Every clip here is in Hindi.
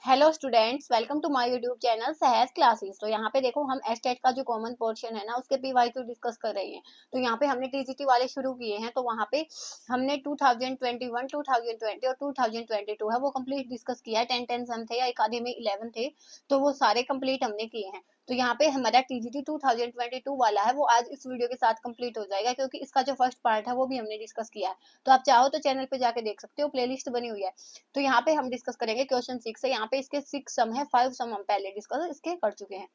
Hello students, welcome to my YouTube channel Sahaj classes. तो यहाँ पे देखो हम एस्टेट का जो कॉमन पोर्शन है ना उसके पीवाईक्यू डिस्कस कर रहे हैं। तो यहाँ पे हमने टीजीटी वाले शुरू किए हैं। तो वहाँ पे हमने 2021, 2020 और 2022 है वो कंप्लीट डिस्कस किया है। 10 सम थे या एक आधे में 11 थे, तो वो सारे कंप्लीट हमने किए हैं। तो यहाँ पे हमारा टीजीटी 2022 वाला है वो आज इस वीडियो के साथ कंप्लीट हो जाएगा, क्योंकि इसका जो फर्स्ट पार्ट है वो भी हमने डिस्कस किया है। तो आप चाहो तो चैनल पे जाके देख सकते हो, प्लेलिस्ट बनी हुई है। तो यहाँ पे हम डिस्कस करेंगे क्वेश्चन 6 है। यहाँ पे इसके 6 सम है, 5 सम हम पहले डिस्कस इसके कर चुके हैं।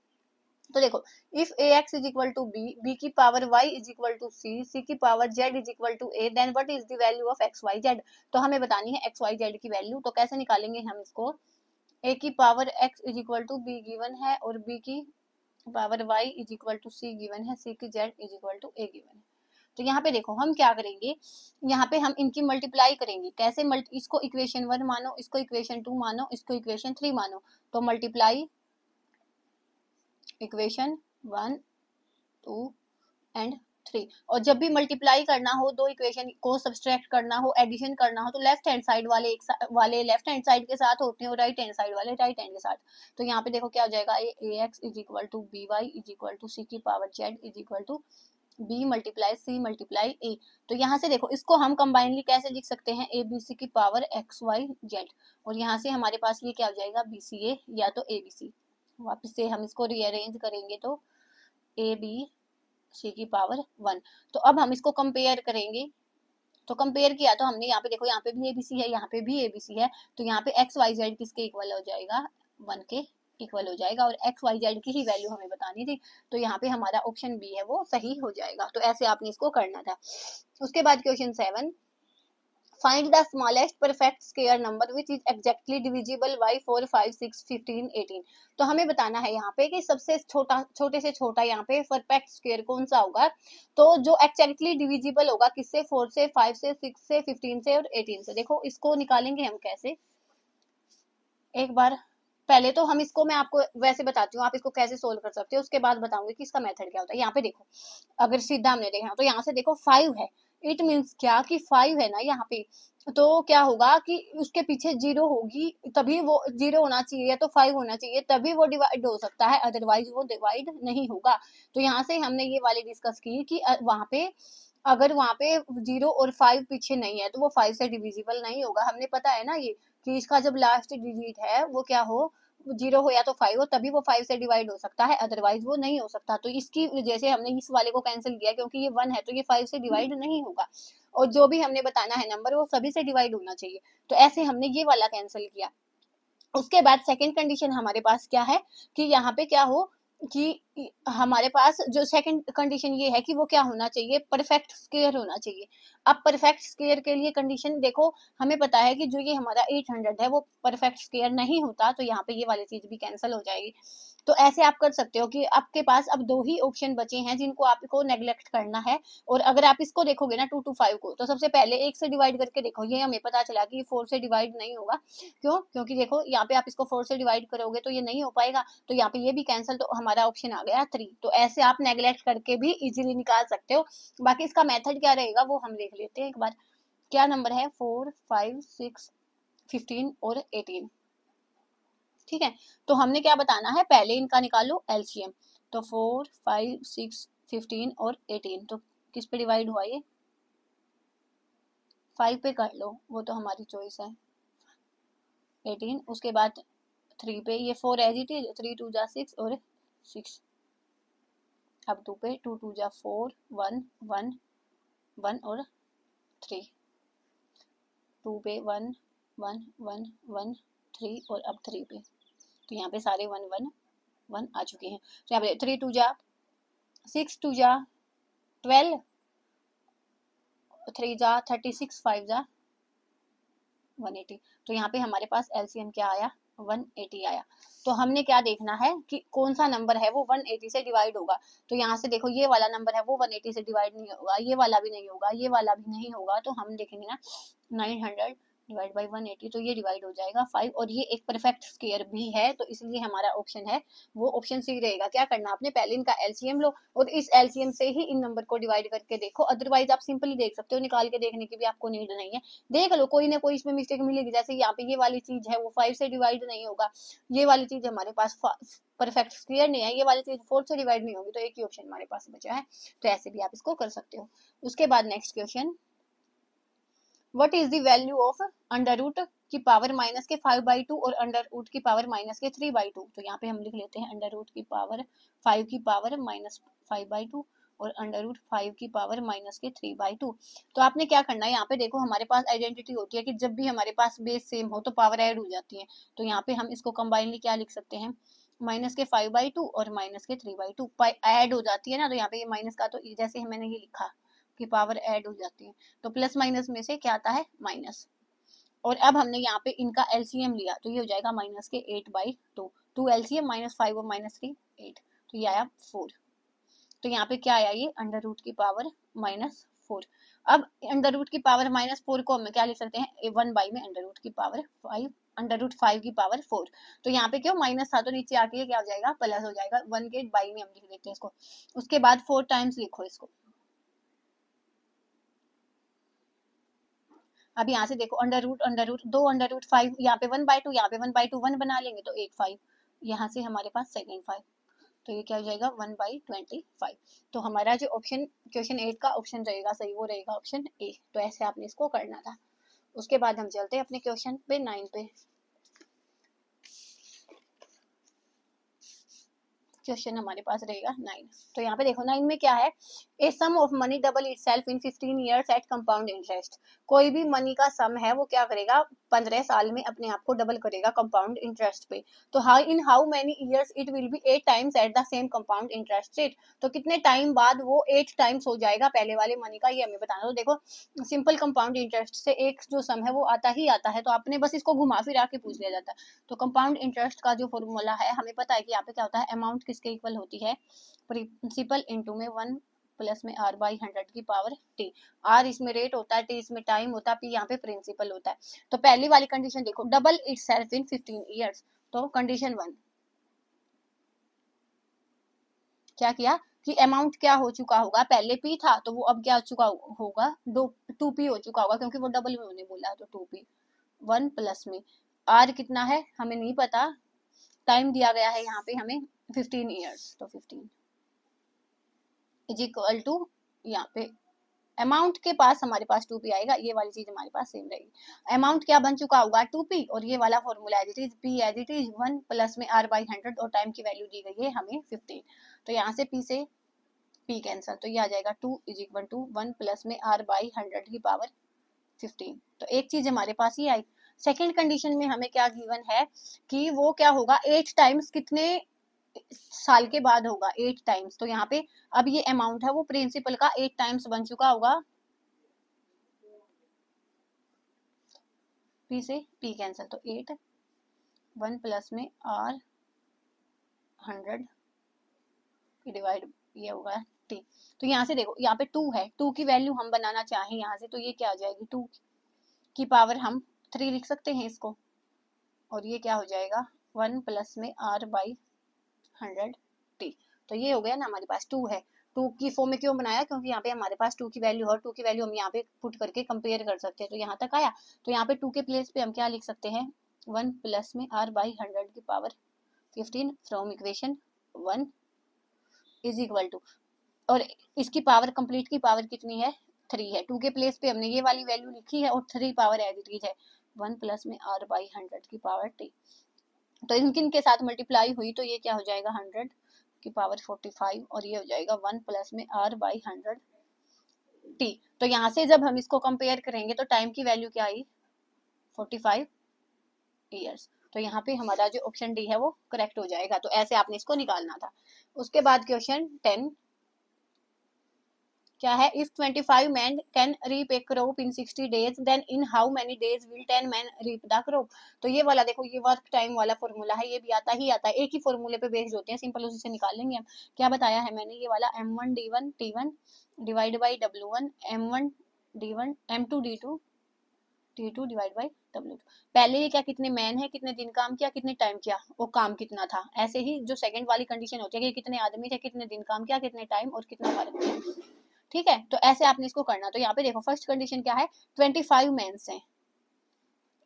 तो देखो, if a x is equal to b, b की power y is equal to c, c की power z is equal to a, then what is the value of x y z. तो हमें बतानी है एक्स वाई जेड की वैल्यू। तो कैसे निकालेंगे हम इसको? ए की power x is equal to b given है, और बी की power y is equal to c given है, सी की Z is equal to A given है। तो यहाँ पे देखो हम क्या करेंगे, यहाँ पे हम इनकी मल्टीप्लाई करेंगे। कैसे? इसको इक्वेशन 1 मानो, इसको इक्वेशन 2 मानो, इसको इक्वेशन 3 मानो। तो मल्टीप्लाई इक्वेशन 1, 2 एंड 3। और जब भी मल्टीप्लाई करना हो, दो इक्वेशन को सब्सट्रैक्ट करना हो, एडिशन करना हो, तो लेफ्ट हैंड साइड वाले लेफ्ट हैंड साइड के साथ होते हैं और राइट हैंड साइड वाले राइट हैंड के साथ। तो यहाँ पे देखो क्या हो जाएगा, a x is equal to b y is equal to c की power z is equal to b multiply c multiply a. तो यहाँ से देखो इसको हम कंबाइनली कैसे लिख सकते हैं, ए बी सी की पावर एक्स वाई जेड। और यहाँ से हमारे पास ये क्या हो जाएगा, बी सी ए या तो ए बी सी। वापस से हम इसको रीअरेंज करेंगे तो ए बी सी की पावर 1। तो अब हम इसको कंपेयर करेंगे। तो कंपेयर किया तो हमने यहाँ पे देखो, यहाँ पे भी एबीसी है, यहाँ पे भी एबीसी है। तो यहाँ पे एक्स वाई जेड किसके इक्वल हो जाएगा, 1 के इक्वल हो जाएगा। और एक्स वाई जेड की ही वैल्यू हमें बतानी थी। तो यहाँ पे हमारा ऑप्शन बी है वो सही हो जाएगा। तो ऐसे आपने इसको करना था। उसके बाद question 7, find the smallest perfect square number which is exactly divisible by 4, 5, 6, 15, 18। तो हमें बताना है यहाँ पे कि सबसे छोटे से छोटा यहाँ पे परफेक्ट स्क्वायर कौन सा होगा। तो जो एक्जैक्टली डिविजिबल होगा किससे, 4 से, 5 से, 6 से, 15 से और 18 से। देखो इसको निकालेंगे हम कैसे, एक बार पहले तो हम इसको, मैं आपको वैसे बताती हूँ आप इसको कैसे सोल्व कर सकते हो, उसके बाद बताऊंगी कि इसका मेथड क्या होता है। यहाँ पे देखो, अगर सीधा हमने देखा तो यहाँ से देखो 5 है। इट मीन्स क्या कि 5 है ना यहाँ पे, तो क्या होगा कि उसके पीछे 0 होगी, तभी वो 0 होना चाहिए, तो 5 होना चाहिए, तभी वो डिवाइड हो सकता है, अदरवाइज वो डिवाइड नहीं होगा। तो यहाँ से हमने ये वाली डिस्कस की कि वहां पे अगर वहां पे 0 और 5 पीछे नहीं है तो वो 5 से डिविजिबल नहीं होगा। हमने पता है ना ये कि इसका जब लास्ट डिजिट है वो क्या हो, 0 हो या तो 5 हो, तभी वो 5 से डिवाइड हो सकता है, अदरवाइज वो नहीं हो सकता। तो इसकी वजह से हमने इस वाले को कैंसिल किया, क्योंकि ये 1 है तो ये 5 से डिवाइड नहीं होगा। और जो भी हमने बताना है नंबर वो सभी से डिवाइड होना चाहिए। तो ऐसे हमने ये वाला कैंसिल किया। उसके बाद सेकंड कंडीशन हमारे पास क्या है कि यहाँ पे क्या हो कि हमारे पास जो सेकंड कंडीशन ये है कि वो क्या होना चाहिए, परफेक्ट स्क्वायर होना चाहिए। अब परफेक्ट स्क्वायर के लिए कंडीशन देखो, हमें पता है कि जो ये हमारा 800 है वो परफेक्ट स्क्वायर नहीं होता। तो यहाँ पे ये वाली चीज भी कैंसिल हो जाएगी। तो ऐसे आप कर सकते हो कि आपके पास अब 2 ही ऑप्शन बचे हैं जिनको आपको नेग्लेक्ट करना है। और अगर आप इसको देखोगे ना 2 to 5 को, तो सबसे पहले 1 से डिवाइड करके देखो, ये हमें पता चला कि 4 से डिवाइड नहीं होगा। क्यों? क्योंकि देखो यहाँ पे आप इसको 4 से डिवाइड करोगे तो ये नहीं हो पाएगा। तो यहाँ पे ये भी कैंसिल, तो हमारा ऑप्शन आ गया 3। तो ऐसे आप नेग्लेक्ट करके भी इजीली निकाल सकते हो। बाकी इसका मेथड क्या रहेगा वो हम देख लेते हैं एक बार। क्या नंबर है, 4, 5, 6, 15 और 18। ठीक है, तो हमने क्या बताना है, पहले इनका निकालो एलसीएम। तो 4, 5, 6, 15 और 18, तो किस पे डिवाइड हुआ ये, 5 पे कर लो, वो तो हमारी चॉइस है। 18, उसके बाद 3 पे, ये 4 एज इट इज, 3 2 जा 6 और 6। अब 2 पे, 2 2 जा 4, 1 1 1 और 3। 2 पे 1 1 1 1 3 और अब 3 पे। तो यहाँ पे सारे 1 1 1 आ चुके हैं। तो यहाँ पे 3 2 जा 6, 2 जा 12, 3 जा 36, 5 जा 180। तो यहाँ पे हमारे पास एलसीएम क्या आया, 180 आया। तो हमने क्या देखना है कि कौन सा नंबर है वो 180 से डिवाइड होगा। तो यहाँ से देखो ये वाला नंबर है वो 180 से डिवाइड नहीं होगा, ये वाला भी नहीं होगा, ये वाला भी नहीं होगा। तो हम देखेंगे ना 900 डिवाइड बाई 180, तो ये डिवाइड हो जाएगा 5, और ये एक परफेक्ट स्क्वायर भी है, तो इसलिए हमारा ऑप्शन है वो ऑप्शन सी रहेगा। क्या करना आपने, पहले इनका एलसीएम लो और इस एलसीएम से ही इन नंबर को डिवाइड करके देखो, अदरवाइज आप सिंपली देख सकते हो, निकाल के देखने की भी आपको नीड नहीं है। देख लो, कोई ना कोई इसमें मिस्टेक मिलेगी। जैसे यहाँ पे ये वाली चीज है वो 5 से डिवाइड नहीं होगा, ये वाली चीज हमारे पास परफेक्ट स्क्वायर नहीं है, ये वाली चीज 4 से डिवाइड नहीं होगी, तो एक ही ऑप्शन हमारे पास बचा है। तो ऐसे भी आप इसको कर सकते हो। उसके बाद next question, what is the value of under root की पावर माइनस के 5/2 और अंडर रूट की पावर माइनस के 3/2। तो यहाँ पे हम लिख लेते हैं अंडर रूट की पावर 5 की पावर माइनस 5/2 और अंडर रूट 5 की पावर माइनस के 3/2। तो आपने क्या करना है, यहाँ पे देखो हमारे पास आइडेंटिटी होती है कि जब भी हमारे पास बेस सेम हो तो पावर ऐड हो जाती है। तो यहाँ पे हम इसको कंबाइनली क्या लिख सकते हैं, माइनस के 5/2 और माइनस के 3/2 ऐड हो जाती है ना, तो यहाँ पे ये माइनस का तो जैसे मैंने ये लिखा कि पावर ऐड हो जाती है, तो प्लस माइनस में से क्या आता है, माइनस। और अब हमने यहाँ पे इनका एलसीएम लिया, तो ये हो जाएगा माइनस के 8/2, 2 एलसीएम -5 और -3 8, तो ये आया 4। तो यहाँ पे क्या आया, ये अंडर रूट की पावर -4। अब अंडर रूट की पावर -4 को हम क्या लिख सकते हैं, 1 में अंडर रूट की पावर 5, अंडर रूट 5 की पावर 4। तो यहाँ पे क्यों माइनस था, तो नीचे आके क्या हो जाएगा, प्लस हो जाएगा, 1 के बाई में हम लिख देते हैं इसको। उसके बाद 4 टाइम्स लिखो इसको। अब यहाँ से देखो अंडर रूट दो अंडर रूट 5, यहाँ पे 1/2, यहाँ पे 1/2 1 बना लेंगे तो 8/5, यहाँ से हमारे पास सेकेंड 5, तो ये क्या हो जाएगा 1/25। तो हमारा जो ऑप्शन क्वेश्चन 8 का ऑप्शन रहेगा सही, वो रहेगा ऑप्शन ए। तो ऐसे आपने इसको करना था। उसके बाद हम चलते हैं अपने क्वेश्चन पे 9 पे। क्वेश्चन हमारे पास रहेगा 9। तो यहाँ पे देखो 9 में क्या है, a sum of money double itself in 15 years at compound interest. कोई भी मनी का सम है वो क्या करेगा, 15 साल में अपने आप को डबल करेगा कंपाउंड इंटरेस्ट पे। तो how many years it will be 8 times at the same compound interest rate. तो कितने टाइम बाद वो 8 टाइम्स हो जाएगा पहले वाले मनी का, ये हमें बताना। तो देखो सिंपल कंपाउंड इंटरेस्ट से एक जो सम है वो आता ही आता है, तो आपने बस इसको घुमा फिरा के पूछ लिया जाता है। तो कंपाउंड इंटरेस्ट का जो फॉर्मूला है हमें पता है कि यहाँ पे क्या होता है, अमाउंट किसके इक्वल होती है, प्रिंसिपल इंटू में 1 प्लस में r बाई 100 की पावर t। r इसमें रेट होता है, t इसमें टाइम होता है, p यहाँ पे प्रिंसिपल होता है। तो पहली वाली कंडीशन देखो, डबल इटसेल्फ इन 15 इयर्स। तो कंडीशन 1 क्या किया कि अमाउंट क्या हो चुका होगा, पहले p था तो वो अब क्या हो चुका होगा, 2p हो चुका होगा, क्योंकि वो डबल में उन्होंने बोला है, तो 2p 1 प्लस में r कितना है हमें नहीं पता, टाइम दिया गया है यहाँ पे हमें 15 इयर्स, तो 15 इज इक्वल टू, यहाँ पे अमाउंट के पास हमारे पास 2p आएगा, ये वाली चीज हमारे पास सेम रहेगी। अमाउंट क्या बन चुका होगा 2p, और ये वाला formula as it is p as it is 1 plus में r बाई 100, और टाइम की वैल्यू दी गई है हमें 15। तो यहाँ से p से p कैंसल, तो ये आ जाएगा 2 इज इक्वल टू 1 प्लस में r बाई 100 की पावर 15। तो एक चीज हमारे पास ये आई। सेकेंड कंडीशन में हमें क्या गिवन है कि वो क्या होगा 8 टाइम्स कितने साल के बाद होगा, 8 टाइम्स। तो यहाँ पे अब ये अमाउंट है वो प्रिंसिपल का 8 टाइम्स बन चुका होगा, p से p कैंसल, तो 8 1 प्लस में r 100 डिवाइड ये होगा t। तो यहाँ से देखो यहाँ पे 2 है, 2 की वैल्यू हम बनाना चाहें यहाँ से, तो ये क्या आ जाएगी 2 की पावर हम 3 लिख सकते हैं इसको, और ये क्या हो जाएगा 1 प्लस में r बाई 100 t। तो ये हो गया ना, हमारे पास 2 है। 2 की फॉर्म में क्यों बनाया, क्योंकि यहाँ पे हमारे पास 2 की वैल्यू और 2 की वैल्यू हम यहाँ पे पुट करके कंपेयर कर सकते हैं। तो यहाँ तक आया, तो यहाँ पे 2 के प्लेस पे हम क्या लिख सकते हैं 1 प्लस में r बाई 100 की power 15 from equation 1 is equal to, और इसकी पावर कंप्लीट की पावर कितनी है 3 है। 2 के प्लेस पे हमने ये वाली वैल्यू लिखी है और 3 पावर एज इट इज है 1 प्लस में r बाई 100 की पावर t। तो इनकिन के साथ मल्टीप्लाई हुई तो ये क्या हो जाएगा 100 की पावर 45, और ये हो जाएगा 1 प्लस में r बाई 100 t। तो यहाँ से जब हम इसको कंपेयर करेंगे तो टाइम की वैल्यू क्या आई 45 ईयर्स। तो यहाँ पे हमारा जो ऑप्शन डी है वो करेक्ट हो जाएगा। तो ऐसे आपने इसको निकालना था। उसके बाद क्वेश्चन 10 क्या है, if 25 men can reap a crop in 60 days then in how many days will 10 men reap the crop. तो ये वाला देखो, ये वर्क टाइम वाला फॉर्मूला है, ये भी आता ही आता है, एक ही फॉर्मूले पे बेस्ड होते हैं, सिंपल उसी से निकाल लेंगे हम। क्या बताया है मैंने, ये वाला m1d1 t1 divide by w1 m1 d1 m2 d2 T2 divide by W2। पहले ये क्या, कितने मैन है, कितने दिन काम किया, कितने टाइम किया, वो काम कितना था। ऐसे ही जो सेकंड वाली कंडीशन होती है कि कितने आदमी थे, कितने दिन काम किया, कितने टाइम और कितना वर्क किया। ठीक है, तो ऐसे आपने इसको करना। तो यहाँ पे देखो फर्स्ट कंडीशन क्या है, 25 मेंस हैं,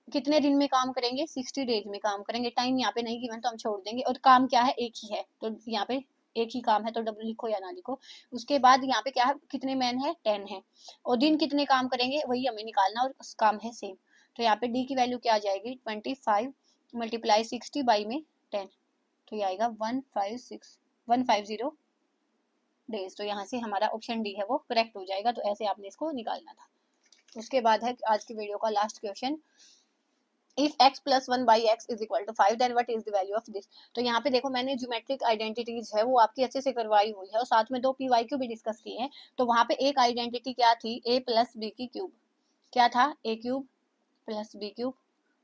कितने दिन में काम करेंगे, 60 डेज में काम करेंगे। टाइम यहाँ पे नहीं गिवन तो हम छोड़ देंगे, और काम क्या है, एक ही है, तो यहाँ पे एक ही काम है, तो डब्ल्यू लिखो या ना लिखो। उसके बाद यहाँ पे क्या है, कितने मैन है, 10 है, और दिन कितने काम करेंगे वही हमें निकालना, और काम है सेम। तो यहाँ पे डी की वैल्यू क्या आ जाएगी, 25 मल्टीप्लाई 60 बाई में 10, तो ये आएगा 150 डेज। तो यहाँ से हमारा ऑप्शन डी है वो करेक्ट हो जाएगा। तो ऐसे आपने इसको निकालना था। उसके बाद है आज की वीडियो का last question, if x plus 1 by x is equal to 5 then what is the value of this. तो यहाँ पे देखो मैंने ज्योमेट्रिक आइडेंटिटीज है वो आपकी अच्छे से करवाई हुई है, और साथ में 2 PYQ भी डिस्कस किए हैं। तो वहाँ पे एक आइडेंटिटी क्या थी, a प्लस बी की क्यूब, क्या था, a cube plus b cube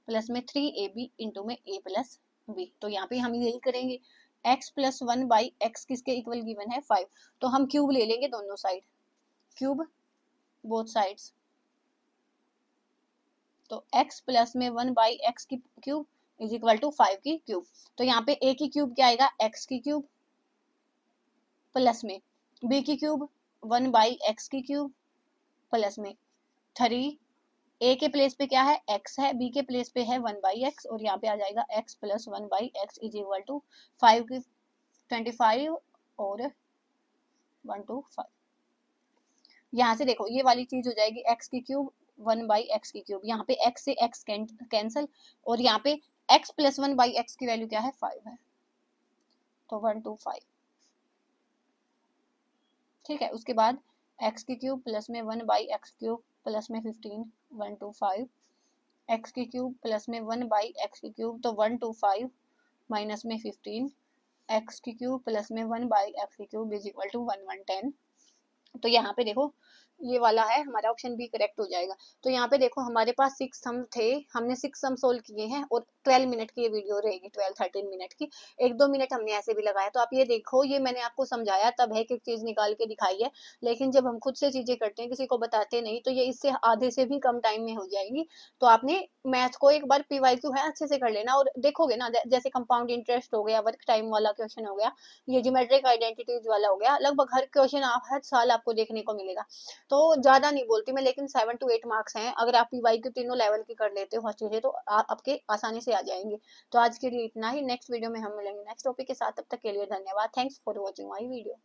plus में 3ab इंटू में a प्लस बी। तो यहाँ पे हम यही करेंगे, x प्लस 1 बाई एक्स किसके इक्वल गिवन है, 5। तो हम क्यूब ले लेंगे दोनों साइड, क्यूब बोथ साइड्स। तो x प्लस में 1 बाई एक्स की क्यूब इज इक्वल टू 5 की क्यूब। तो यहाँ पे a की क्यूब क्या आएगा, x की क्यूब प्लस में b की क्यूब 1 बाई एक्स की क्यूब प्लस में 3, a के प्लेस पे क्या है, x है, b के प्लेस पे है 1 बाई एक्स, और यहाँ पे आ जाएगा x plus 1 by x is equal to 5 की 25 और 125। यहाँ से देखो ये वाली चीज हो जाएगी x की क्यूब 1 बाई एक्स की क्यूब, यहाँ पे x से x कैंसल, और यहाँ पे x प्लस 1 बाई एक्स की वैल्यू क्या है, 5 है, तो 125। ठीक है, उसके बाद x की क्यूब प्लस में 1 बाई एक्स क्यूब प्लस में 15 125, x की क्यूब प्लस में 1 बाई एक्स की क्यूब, तो 125 माइनस में 15, x की क्यूब प्लस में 1 बाई एक्स की क्यूब इज इक्वल टू 1110। तो यहाँ पे देखो ये वाला है हमारा ऑप्शन बी करेक्ट हो जाएगा। तो यहाँ पे देखो हमारे पास 6 सम थे, हमने 6 सम सोल्व किए हैं, और 12 मिनट की ये वीडियो रहेगी, 12-13 मिनट की, 1-2 मिनट हमने ऐसे भी लगाया। तो आप ये देखो, ये मैंने आपको समझाया तब है, एक चीज निकाल के दिखाई है, लेकिन जब हम खुद से चीजें करते हैं, किसी को बताते नहीं, तो ये इससे आधे से भी कम टाइम में हो जाएगी। तो आपने मैथ को एक बार PYQ है अच्छे से कर लेना, और देखोगे ना, जैसे कंपाउंड इंटरेस्ट हो गया, वर्क टाइम वाला क्वेश्चन हो गया, ये ज्योमेट्रिक आइडेंटिटीज वाला हो गया, लगभग हर क्वेश्चन हर साल आपको देखने को मिलेगा। तो ज्यादा नहीं बोलती मैं, लेकिन 7 to 8 मार्क्स हैं, अगर आप PYQ तीनों लेवल की कर लेते हो अच्छे से, तो आपके आसानी से आ जाएंगे। तो आज के लिए इतना ही, नेक्स्ट वीडियो में हम मिलेंगे नेक्स्ट टॉपिक के साथ, तब तक के लिए धन्यवाद, thanks for watching my video.